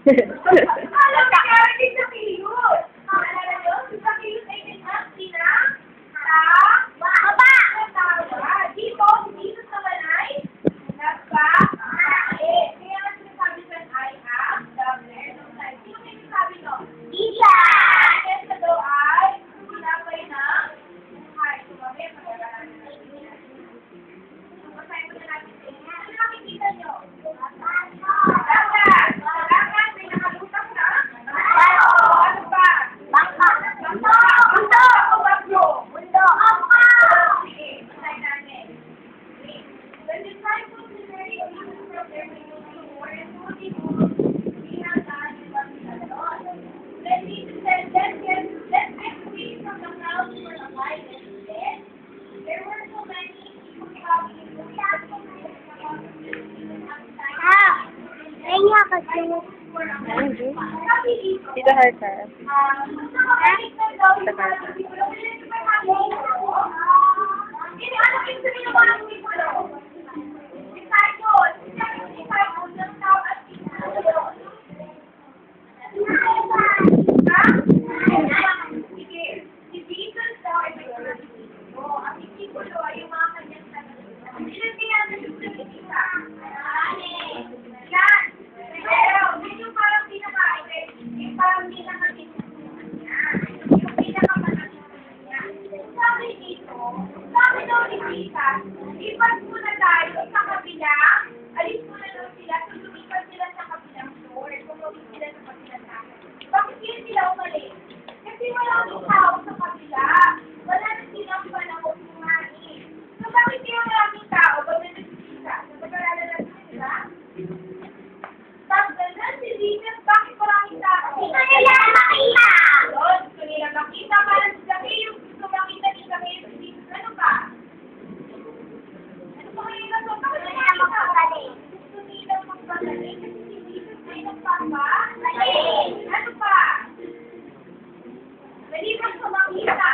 Alam ka, kaya sa Pilot. Maalala nyo, sa Pilot ay nag-ask na baba! Dito, dito sa Manay, nagpa-ae. Kaya nga sinasabi sa I am doubler. Sino may sinasabi no? Isa! Kesa daw ay sinapay ng buhay. Sumabi, pag-aralan na natin. Sumasay mo na natin sa inyo. Ano nakikita nyo? Dagat! Dagat, may nakalutas na? Ano pa? Bangka! Mundo! Bagyo! Mundo! Sige, masay natin. The disciples were very confused from their religion were including Then Jesus said, let's get away from the crowd for a while and then there were so many people traveling. Kaya kasi Tita Harka. Ipas muna tayo sa kabila. Alis muna daw sila. Lumipas sila sa kabilang door. Tumawid sila sa kabilang tayo. Bakit yun sila umalis? Kasi walang tao sa kabila. Wala na silang panahon kumain. So bakit kaya maraming tao? Pag nagsisisa? Napag-alala natin sila? Tapos na si Jesus, bakit maraming tao? Gusto nila makita! Gusto nila makita. Parang si Zacchaeus, gusto makita ni Zacchaeus si Jesus. Ano pa? Gusto nila magpagaling. Gusto nila magpagaling. Kasi si Jesus ay nagpapagaling. Ano pa? Maliban sa makita.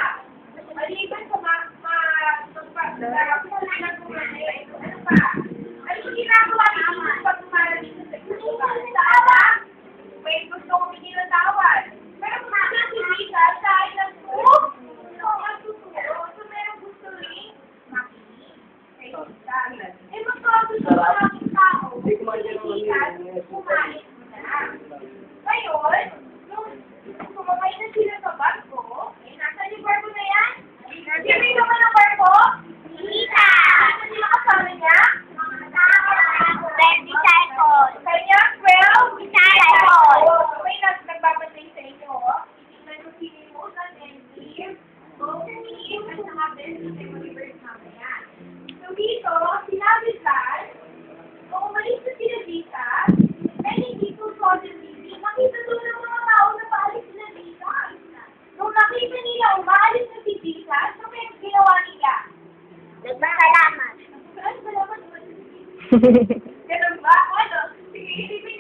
Maliban sa magpapagaling. Ano pa? Ano yung ginagawa ni Jesus pag umarating sa Tama? May gusto ko pinilawtawan. Pero kung nakita si Jesus, dahil nagsusunod. So meron gusto rin makinig. Eh, magpapagaling sa maraming tao. Si Jesus, kumain mo na. Ngayon, nung sumakay na sila sa barko, eh, nasa yung barko na yan? Sino yung naman ang barko? Kita! Ano sila kasama niya? Disciples! Kanya, 12? Disciples! May nagbabantay sa inyo, oh. Titignan mo si Moses and Eve, Eve, at saka Ben, sa universe mamaya. So dito, sinabi Sal, kung umalis na sila dito, many people saw the city. Nakita doon ng mga tao na paalis sila dito. Nung nakita nila, umaalis na si Jesus, so kaya ginawa nila? Nagpasalamat! Salamat ba? Ganun ba? Ano? Sige, isipin